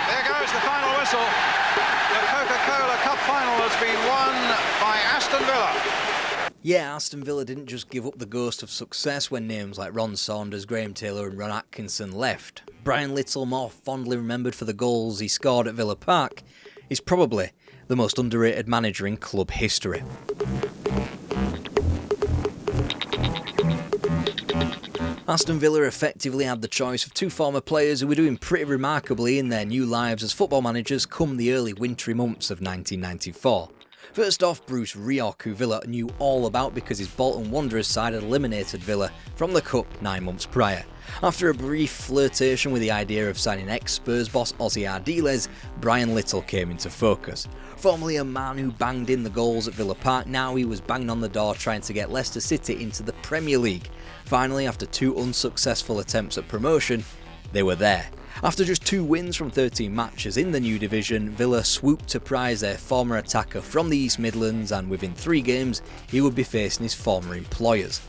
There goes the final whistle. The Coca-Cola Cup final has been won by Aston Villa. Yeah, Aston Villa didn't just give up the ghost of success when names like Ron Saunders, Taylor and Ron Atkinson left. Brian Little, more fondly remembered for the goals he scored at Villa Park, is probably the most underrated manager in club history. Aston Villa effectively had the choice of two former players who were doing pretty remarkably in their new lives as football managers come the early wintry months of 1994. First off, Bruce Rioch, who Villa knew all about because his Bolton Wanderers side had eliminated Villa from the Cup 9 months prior. After a brief flirtation with the idea of signing ex-Spurs boss Ossie Ardiles, Brian Little came into focus. Formerly a man who banged in the goals at Villa Park, now he was banging on the door trying to get Leicester City into the Premier League. Finally, after 2 unsuccessful attempts at promotion, they were there. After just 2 wins from 13 matches in the new division, Villa swooped to prize their former attacker from the East Midlands, and within 3 games he would be facing his former employers.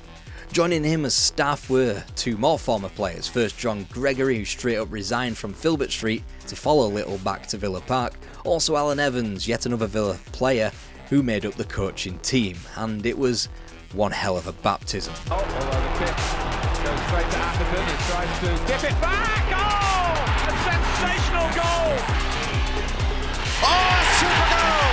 Joining him as staff were 2 more former players, first John Gregory, who straight up resigned from Filbert Street to follow Little back to Villa Park, also Alan Evans, yet another Villa player who made up the coaching team, and it was one hell of a baptism. Oh, although the kick goes straight to Atherton, he tries to dip it back, oh! A sensational goal! Oh, super goal!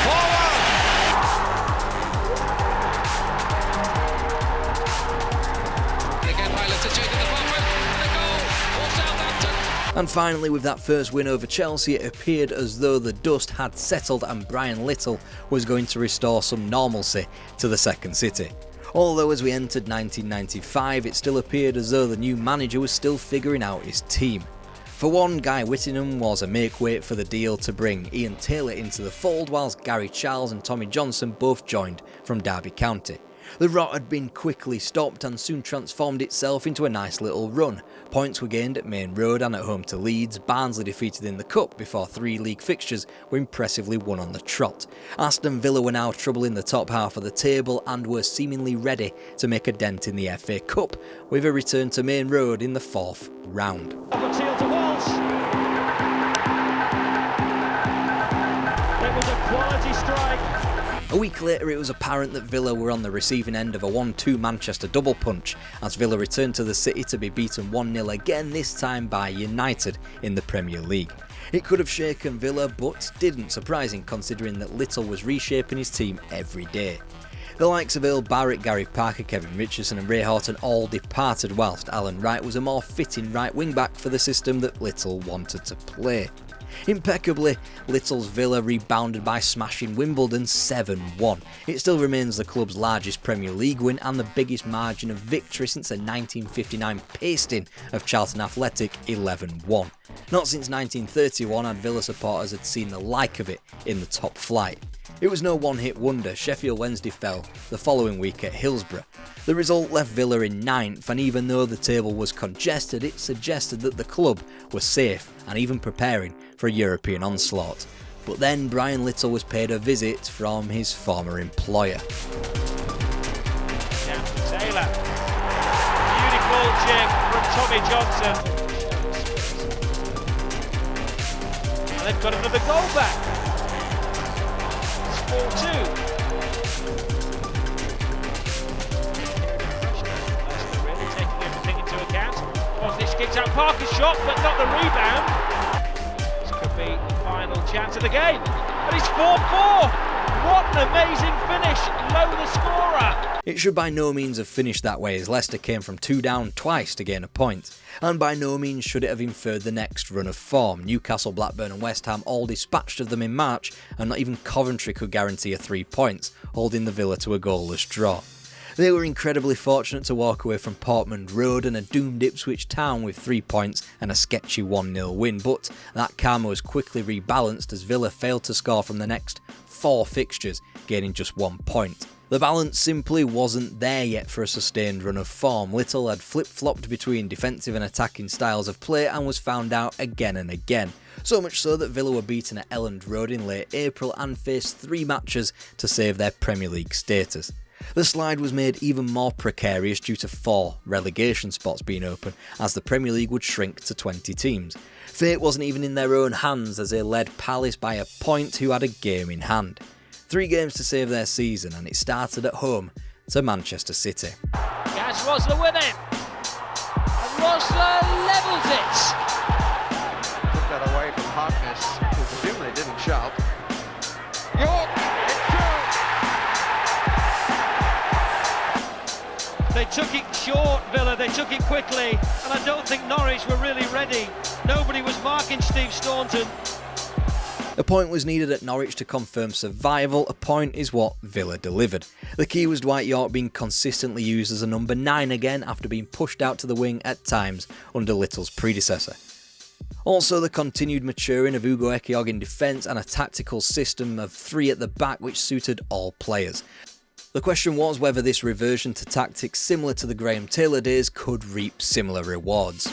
4-1. Again, Pilot to change the bumper, and a goal for Southampton. And finally, with that first win over Chelsea, it appeared as though the dust had settled and Brian Little was going to restore some normalcy to the second city. Although as we entered 1995, it still appeared as though the new manager was still figuring out his team. For one, Guy Whittingham was a make-weight for the deal to bring Ian Taylor into the fold, whilst Gary Charles and Tommy Johnson both joined from Derby County. The rot had been quickly stopped and soon transformed itself into a nice little run. Points were gained at Main Road and at home to Leeds, Barnsley defeated in the Cup before 3 league fixtures were impressively won on the trot. Aston Villa were now troubling the top half of the table and were seemingly ready to make a dent in the FA Cup, with a return to Main Road in the 4th round. It was a quality strike. A week later, it was apparent that Villa were on the receiving end of a 1-2 Manchester double punch, as Villa returned to the city to be beaten 1-0 again, this time by United in the Premier League. It could have shaken Villa, but didn't, surprising considering that Little was reshaping his team every day. The likes of Earl Barrett, Gary Parker, Kevin Richardson and Ray Horton all departed, whilst Alan Wright was a more fitting right wing-back for the system that Little wanted to play. Impeccably, Little's Villa rebounded by smashing Wimbledon 7-1. It still remains the club's largest Premier League win and the biggest margin of victory since a 1959 pasting of Charlton Athletic 11-1. Not since 1931 had Villa supporters had seen the like of it in the top flight. It was no one-hit wonder. Sheffield Wednesday fell the following week at Hillsborough. The result left Villa in 9th, and even though the table was congested, it suggested that the club was safe and even preparing for a European onslaught. But then Brian Little was paid a visit from his former employer. Down to Taylor. Beautiful chip from Tommy Johnson. And they've got another goal back. It's 4-2. Really taking everything into account. Wasnich skips out Parker's shot, but not the rebound. This could be the final chance of the game. But it's 4-4. What an amazing finish. Low the scorer. It should by no means have finished that way, as Leicester came from 2 down twice to gain a point. And by no means should it have inferred the next run of form. Newcastle, Blackburn and West Ham all dispatched of them in March, and not even Coventry could guarantee a 3 points, holding the Villa to a goalless draw. They were incredibly fortunate to walk away from Portman Road and a doomed Ipswich Town with 3 points and a sketchy 1-0 win, but that karma was quickly rebalanced as Villa failed to score from the next 4 fixtures, gaining just 1 point. The balance simply wasn't there yet for a sustained run of form. Little had flip-flopped between defensive and attacking styles of play and was found out again and again. So much so that Villa were beaten at Elland Road in late April and faced 3 matches to save their Premier League status. The slide was made even more precarious due to 4 relegation spots being open, as the Premier League would shrink to 20 teams. Fate wasn't even in their own hands, as they led Palace by a point, who had a game in hand. 3 games to save their season, and it started at home to Manchester City. Gaz Rosler with it. And Rosler levels it. Took that away from Harkness, who presumably didn't shout. York, it's They took it short, Villa, they took it quickly, and I don't think Norwich were really ready. Nobody was marking Steve Staunton. A point was needed at Norwich to confirm survival. A point is what Villa delivered. The key was Dwight York being consistently used as a number 9 again after being pushed out to the wing at times under Little's predecessor. Also, the continued maturing of Ugo Ehiogu in defence and a tactical system of 3 at the back which suited all players. The question was whether this reversion to tactics similar to the Graham Taylor days could reap similar rewards.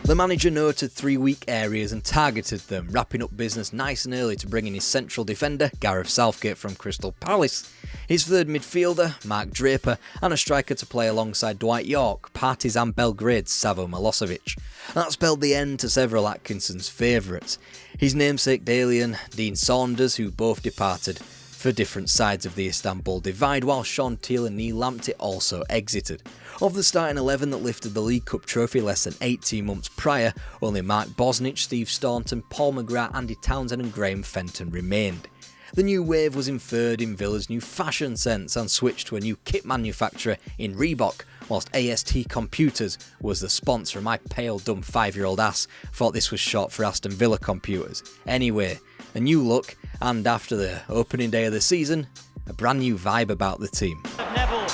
The manager noted 3 weak areas and targeted them, wrapping up business nice and early to bring in his central defender, Gareth Southgate from Crystal Palace, his third midfielder, Mark Draper, and a striker to play alongside Dwight York, Partizan Belgrade's Savo Milosevic. That spelled the end to several Atkinson's favourites. His namesake Dalian, Dean Saunders, who both departed for different sides of the Istanbul divide, while Sean Teal and Neil Lamptey also exited. Of the starting 11 that lifted the League Cup trophy less than 18 months prior, only Mark Bosnich, Steve Staunton, Paul McGrath, Andy Townsend and Graham Fenton remained. The new wave was inferred in Villa's new fashion sense and switched to a new kit manufacturer in Reebok, whilst AST Computers was the sponsor. My pale dumb 5-year-old ass thought this was short for Aston Villa Computers. Anyway, a new look, and after the opening day of the season, a brand new vibe about the team. Neville,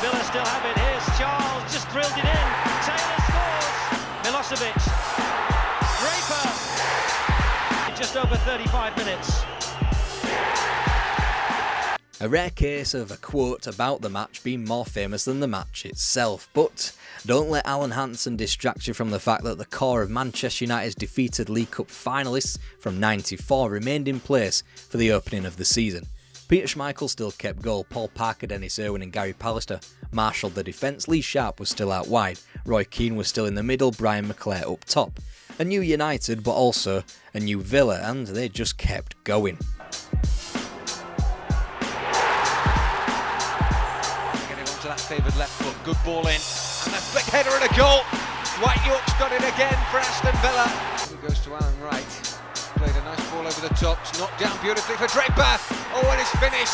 Villa still have it. Here's Charles, just drilled it in. Taylor scores. Milosevic. Draper. In just over 35 minutes. A rare case of a quote about the match being more famous than the match itself, but don't let Alan Hansen distract you from the fact that the core of Manchester United's defeated League Cup finalists from '94 remained in place for the opening of the season. Peter Schmeichel still kept goal, Paul Parker, Dennis Irwin and Gary Pallister marshalled the defence, Lee Sharp was still out wide, Roy Keane was still in the middle, Brian McClare up top. A new United, but also a new Villa, and they just kept going. to that favoured left foot, good ball in, and a flick header and a goal. Dwight York's done it again for Aston Villa. He goes to Alan Wright, played a nice ball over the top, it's knocked down beautifully for Draper. Oh, and his finish.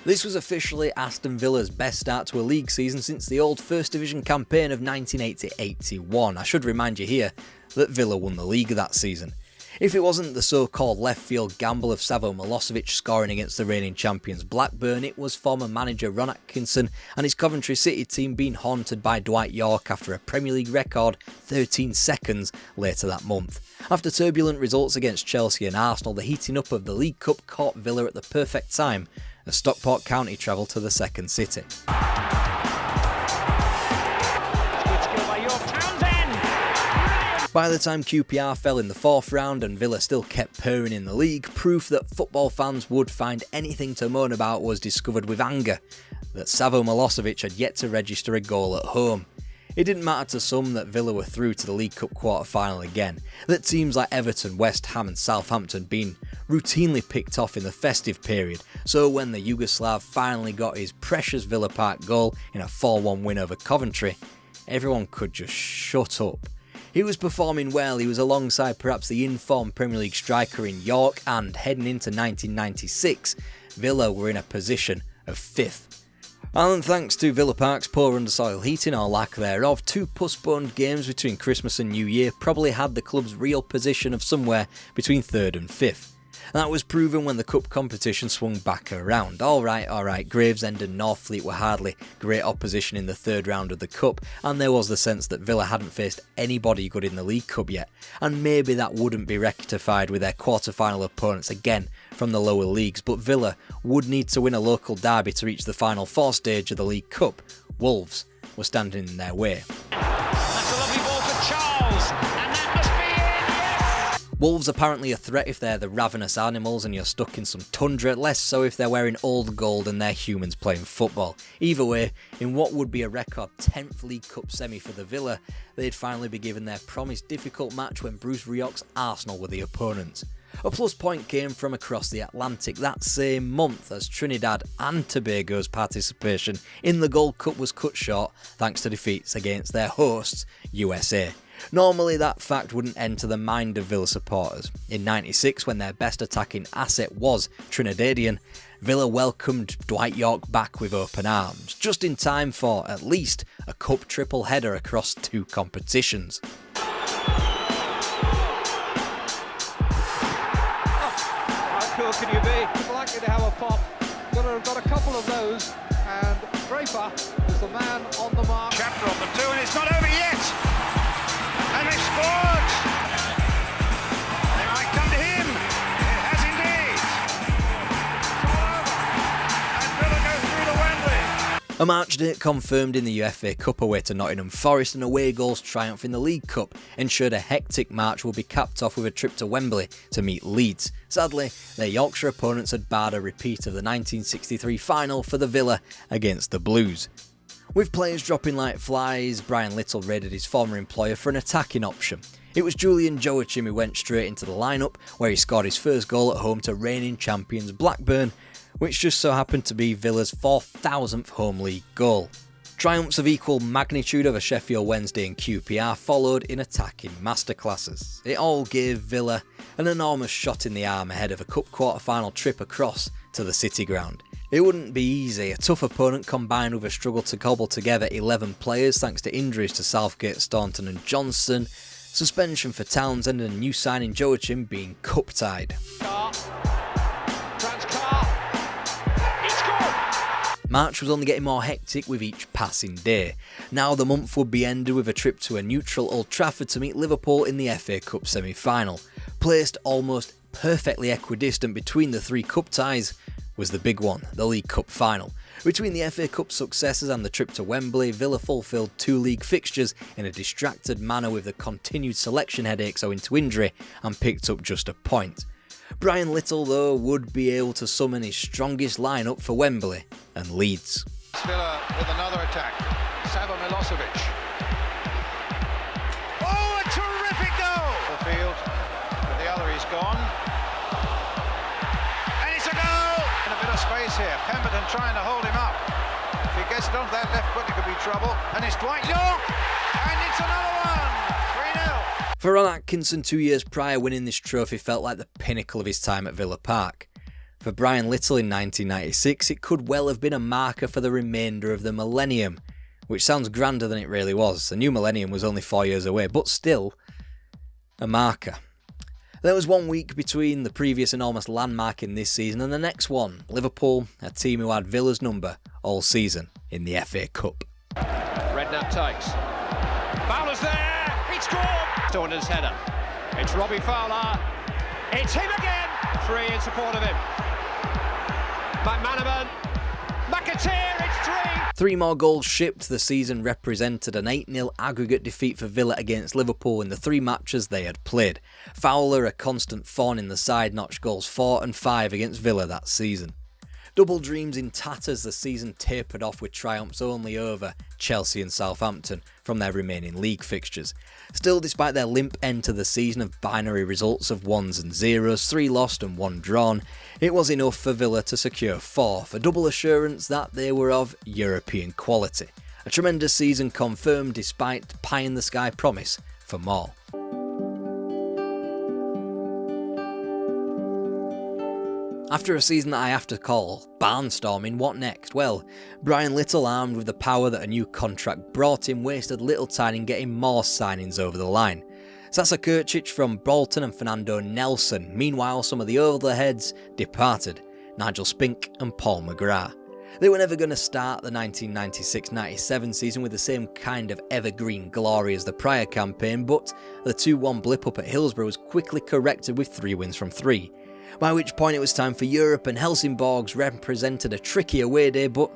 This was officially Aston Villa's best start to a league season since the old First Division campaign of 1980-81. I should remind you here that Villa won the league that season. If it wasn't the so-called left-field gamble of Savo Milosevic scoring against the reigning champions Blackburn, it was former manager Ron Atkinson and his Coventry City team being haunted by Dwight York after a Premier League record 13 seconds later that month. After turbulent results against Chelsea and Arsenal, the heating up of the League Cup caught Villa at the perfect time as Stockport County travelled to the second city. By the time QPR fell in the fourth round and Villa still kept purring in the league, proof that football fans would find anything to moan about was discovered with anger, that Savo Milosevic had yet to register a goal at home. It didn't matter to some that Villa were through to the League Cup quarter-final again, that teams like Everton, West Ham and Southampton been routinely picked off in the festive period, so when the Yugoslav finally got his precious Villa Park goal in a 4-1 win over Coventry, everyone could just shut up. He was performing well, he was alongside perhaps the in-form Premier League striker in York, and heading into 1996, Villa were in a position of 5th. And thanks to Villa Park's poor undersoil heating or lack thereof, 2 postponed games between Christmas and New Year probably had the club's real position of somewhere between 3rd and 5th. That was proven when the cup competition swung back around. Alright, Gravesend and Northfleet were hardly great opposition in the 3rd round of the cup, and there was the sense that Villa hadn't faced anybody good in the League Cup yet, and maybe that wouldn't be rectified with their quarter-final opponents again from the lower leagues, but Villa would need to win a local derby to reach the Final Four stage of the League Cup. Wolves were standing in their way. That's a lovely ball for Charles, and that must be in, yes! Wolves apparently a threat if they're the ravenous animals and you're stuck in some tundra, less so if they're wearing old gold and they're humans playing football. Either way, in what would be a record 10th League Cup semi for the Villa, they'd finally be given their promised difficult match when Bruce Rioch's Arsenal were the opponents. A plus point came from across the Atlantic that same month as Trinidad and Tobago's participation in the Gold Cup was cut short thanks to defeats against their hosts, USA. Normally that fact wouldn't enter the mind of Villa supporters. In '96, when their best attacking asset was Trinidadian, Villa welcomed Dwight Yorke back with open arms, just in time for, at least, a cup triple header across 2 competitions. How cool can you be? It's likely to have a pop. Got a couple of those, and Draper is the man on the mark. Chapter on the 2, and it's not over yet. And they've scored! They might come to him. It has indeed. And Villa go through the Wembley. A match date confirmed in the FA Cup away to Nottingham Forest and away goals triumph in the League Cup ensured a hectic March will be capped off with a trip to Wembley to meet Leeds. Sadly, their Yorkshire opponents had barred a repeat of the 1963 final for the Villa against the Blues. With players dropping like flies, Brian Little raided his former employer for an attacking option. It was Julian Joachim who went straight into the lineup, where he scored his first goal at home to reigning champions Blackburn, which just so happened to be Villa's 4,000th home league goal. Triumphs of equal magnitude over Sheffield Wednesday and QPR followed in attacking masterclasses. It all gave Villa an enormous shot in the arm ahead of a cup quarter-final trip across to the City Ground. It wouldn't be easy, a tough opponent combined with a struggle to cobble together 11 players thanks to injuries to Southgate, Staunton and Johnson, suspension for Townsend and a new signing Joachim being cup-tied. March was only getting more hectic with each passing day. Now the month would be ended with a trip to a neutral Old Trafford to meet Liverpool in the FA Cup semi-final. Placed almost perfectly equidistant between the 3 cup ties was the big one, the League Cup final. Between the FA Cup successes and the trip to Wembley, Villa fulfilled 2 league fixtures in a distracted manner with the continued selection headaches owing to injury and picked up just a point. Brian Little, though, would be able to summon his strongest lineup for Wembley and Leeds. Villa with another attack. Savo Milosevic. Oh, a terrific goal! The field, but the other is gone. And it's a goal! In a bit of space here. Pemberton trying to hold him up. If he gets it onto that left foot, it could be trouble. And it's Dwight Yorke! And it's another one! 3-0. For Ron Atkinson, 2 years prior, winning this trophy felt like the pinnacle of his time at Villa Park. For Brian Little in 1996, it could well have been a marker for the remainder of the millennium, which sounds grander than it really was. The new millennium was only 4 years away, but still, a marker. There was 1 week between the previous enormous landmark in this season and the next one, Liverpool, a team who had Villa's number all season in the FA Cup. Redknapp takes. Fowler's there. It's scored. Saunders header. It's Robbie Fowler. It's him again. 3 in support of him. McManaman. McAteer. It's 3. 3 more goals shipped. The season represented an 8-0 aggregate defeat for Villa against Liverpool in the 3 matches they had played. Fowler, a constant thorn in the side, notched goals 4 and 5 against Villa that season. Double dreams in tatters, the season tapered off with triumphs only over Chelsea and Southampton from their remaining league fixtures. Still, despite their limp end to the season of binary results of 1s and 0s, 3 lost and 1 drawn, it was enough for Villa to secure 4th, a double assurance that they were of European quality. A tremendous season confirmed despite pie-in-the-sky promise for more. After a season that I have to call barnstorming, what next? Well, Brian Little, armed with the power that a new contract brought him, wasted little time in getting more signings over the line. Sasa Kurcic from Bolton and Fernando Nelson. Meanwhile, some of the older heads departed, Nigel Spink and Paul McGrath. They were never going to start the 1996-97 season with the same kind of evergreen glory as the prior campaign, but the 2-1 blip up at Hillsborough was quickly corrected with 3 wins from 3. By which point it was time for Europe, and Helsingborgs represented a tricky away day, but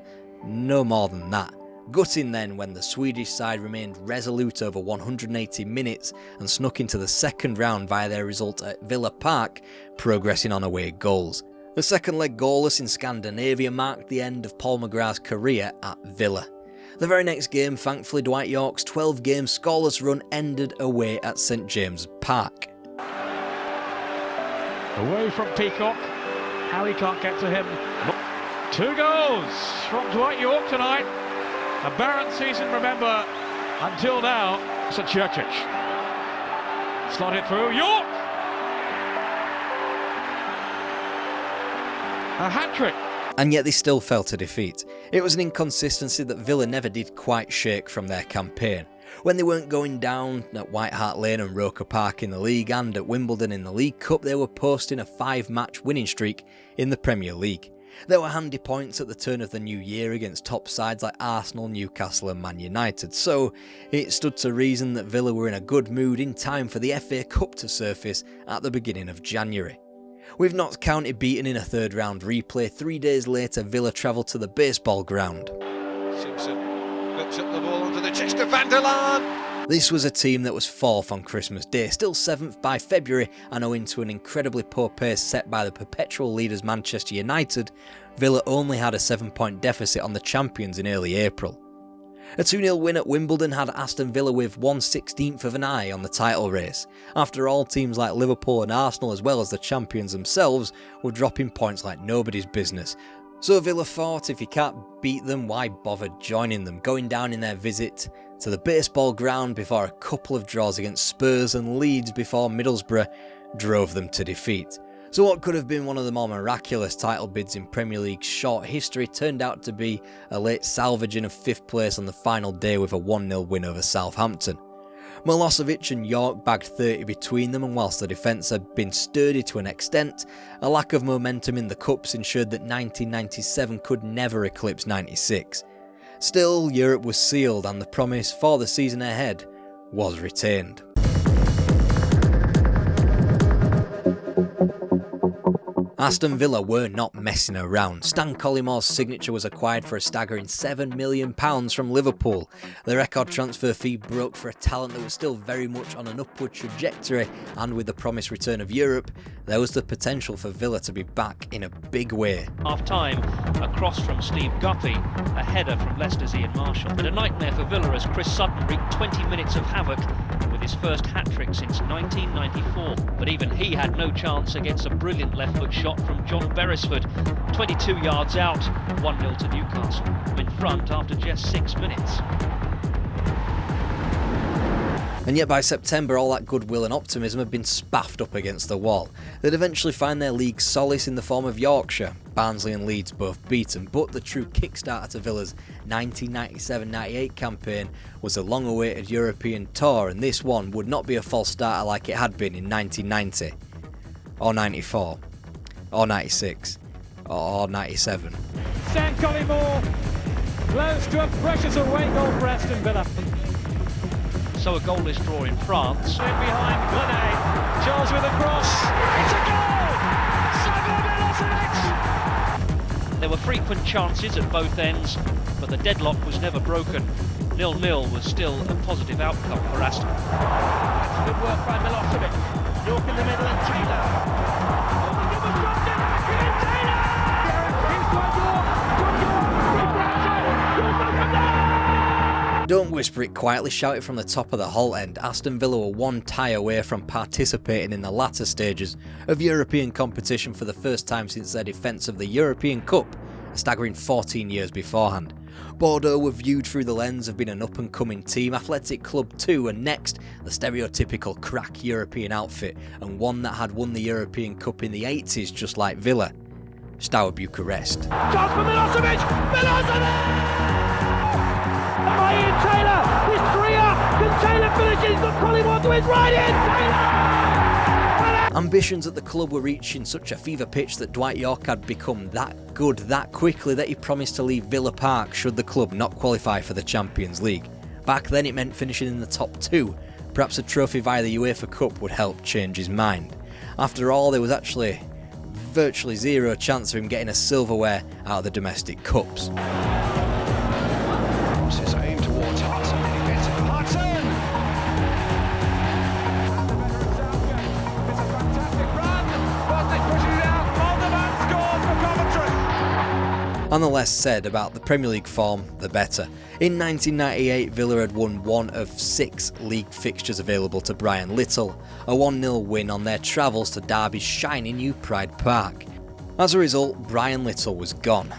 no more than that. Gutting then when the Swedish side remained resolute over 180 minutes and snuck into the second round via their result at Villa Park, progressing on away goals. The second leg goalless in Scandinavia marked the end of Paul McGrath's career at Villa. The very next game, thankfully, Dwight Yorke's 12-game scoreless run ended away at St James's Park. Away from Peacock, Harry can't get to him. 2 goals from Dwight Yorke tonight. A barren season, remember, until now. St Churchill. Slotted through, Yorke! A hat-trick. And yet they still fell to defeat. It was an inconsistency that Villa never did quite shake from their campaign. When they weren't going down at White Hart Lane and Roker Park in the league and at Wimbledon in the League Cup, they were posting a 5-match winning streak in the Premier League. There were handy points at the turn of the new year against top sides like Arsenal, Newcastle and Man United, so it stood to reason that Villa were in a good mood in time for the FA Cup to surface at the beginning of January. With Notts County beaten in a third round replay, 3 days later Villa travelled to the baseball ground. Simpson flips up the ball onto the chest of Van der Laan. This was a team that was 4th on Christmas Day, still 7th by February, and owing to an incredibly poor pace set by the perpetual leaders Manchester United, Villa only had a 7-point deficit on the champions in early April. A 2-0 win at Wimbledon had Aston Villa with 1/16th of an eye on the title race. After all, teams like Liverpool and Arsenal, as well as the champions themselves, were dropping points like nobody's business. So Villa thought if you can't beat them, why bother joining them, going down in their visit to the baseball ground before a couple of draws against Spurs and Leeds before Middlesbrough drove them to defeat. So what could have been one of the more miraculous title bids in Premier League's short history turned out to be a late salvaging of 5th place on the final day with a 1-0 win over Southampton. Milosevic and Yorke bagged 30 between them, and whilst the defence had been sturdy to an extent, a lack of momentum in the Cups ensured that 1997 could never eclipse 96. Still, Europe was sealed and the promise for the season ahead was retained. Aston Villa were not messing around. Stan Collimore's signature was acquired for a staggering £7 million from Liverpool. The record transfer fee broke for a talent that was still very much on an upward trajectory, and with the promised return of Europe, there was the potential for Villa to be back in a big way. Half-time, a cross from Steve Guppy, a header from Leicester's Ian Marshall. But a nightmare for Villa as Chris Sutton wreaked 20 minutes of havoc with his first hat-trick since 1994. But even he had no chance against a brilliant left-foot shot from John Beresford. 22 yards out, 1-0 to Newcastle, in front after just 6 minutes. And yet by September, all that goodwill and optimism had been spaffed up against the wall. They'd eventually find their league solace in the form of Yorkshire, Barnsley and Leeds both beaten, but the true kickstarter to Villa's 1997-98 campaign was a long-awaited European tour, and this one would not be a false starter like it had been in 1990, or 94, or 96, or 97. Stan Collymore, close to a precious away goal for Aston Villa. So a goalless draw in France. In behind Glenay, Charles with a cross. It's a goal! Milosevic! There were frequent chances at both ends, but the deadlock was never broken. 0-0 was still a positive outcome for Aston. That's good work by Milosevic. Yorke in the middle and Taylor. Don't whisper it quietly, shout it from the top of the Holt end. Aston Villa were one tie away from participating in the latter stages of European competition for the first time since their defence of the European Cup, a staggering 14 years beforehand. Bordeaux were viewed through the lens of being an up-and-coming team, Athletic Club 2, and next, the stereotypical crack European outfit, and one that had won the European Cup in the 80s just like Villa, Steaua Bucharest. Chance for Milosevic! Milosevic! Ian Taylor is 3-up. Can Taylor finishes? But Collymore to his right in. Taylor! Ambitions at the club were reaching such a fever pitch that Dwight Yorke had become that good that quickly that he promised to leave Villa Park should the club not qualify for the Champions League. Back then it meant finishing in the top 2. Perhaps a trophy via the UEFA Cup would help change his mind. After all, there was actually virtually zero chance of him getting a silverware out of the domestic cups. And the less said about the Premier League form, the better. In 1998, Villa had won one of 6 league fixtures available to Brian Little, a 1-0 win on their travels to Derby's shiny new Pride Park. As a result, Brian Little was gone.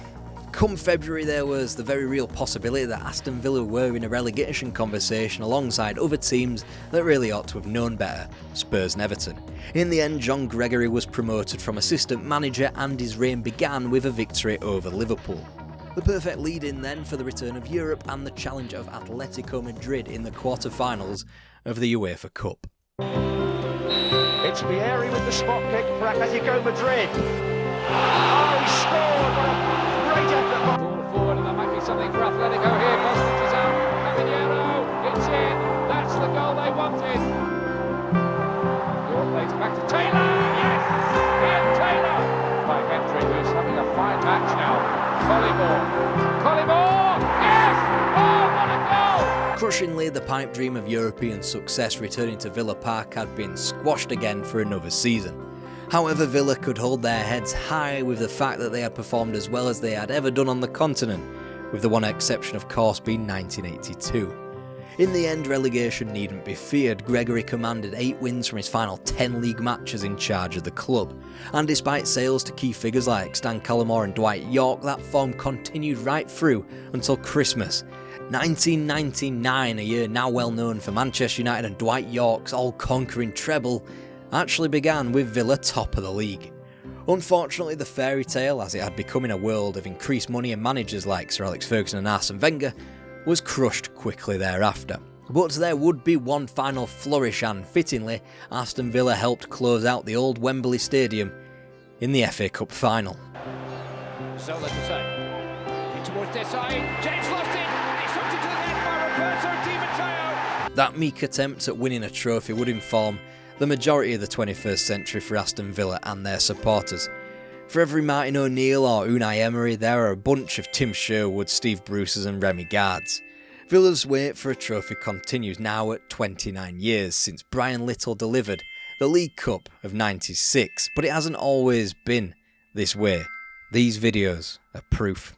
Come February, there was the very real possibility that Aston Villa were in a relegation conversation alongside other teams that really ought to have known better, Spurs and Everton. In the end, John Gregory was promoted from assistant manager and his reign began with a victory over Liverpool. The perfect lead-in then for the return of Europe and the challenge of Atletico Madrid in the quarter-finals of the UEFA Cup. It's Vieri with the spot kick for Atletico Madrid. Oh, he scored! What a great effort! Ball forward, and there might be something for Atletico here. Kostic is out. Caballero, it's in. That's the goal they wanted. York plays back to Taylor. Yes! Ian Taylor by Hendry, who's having a fine match now. Collymore. Yes! Oh, what a goal! Crushingly, the pipe dream of European success returning to Villa Park had been squashed again for another season. However, Villa could hold their heads high with the fact that they had performed as well as they had ever done on the continent, with the one exception of course being 1982. In the end, relegation needn't be feared. Gregory commanded 8 wins from his final 10 league matches in charge of the club, and despite sales to key figures like Stan Collymore and Dwight York, that form continued right through until Christmas. 1999, a year now well known for Manchester United and Dwight York's all-conquering treble, actually began with Villa top of the league. Unfortunately, the fairy tale, as it had become in a world of increased money and managers like Sir Alex Ferguson and Arsene Wenger, was crushed quickly thereafter. But there would be one final flourish and, fittingly, Aston Villa helped close out the old Wembley Stadium in the FA Cup final. Zola to say. In towards their side. James lost it. It's hooked into the net by Roberto Di Matteo. That meek attempt at winning a trophy would inform the majority of the 21st century for Aston Villa and their supporters. For every Martin O'Neill or Unai Emery, there are a bunch of Tim Sherwood, Steve Bruces and Remy Gards. Villa's wait for a trophy continues now at 29 years since Brian Little delivered the League Cup of '96, but it hasn't always been this way. These videos are proof.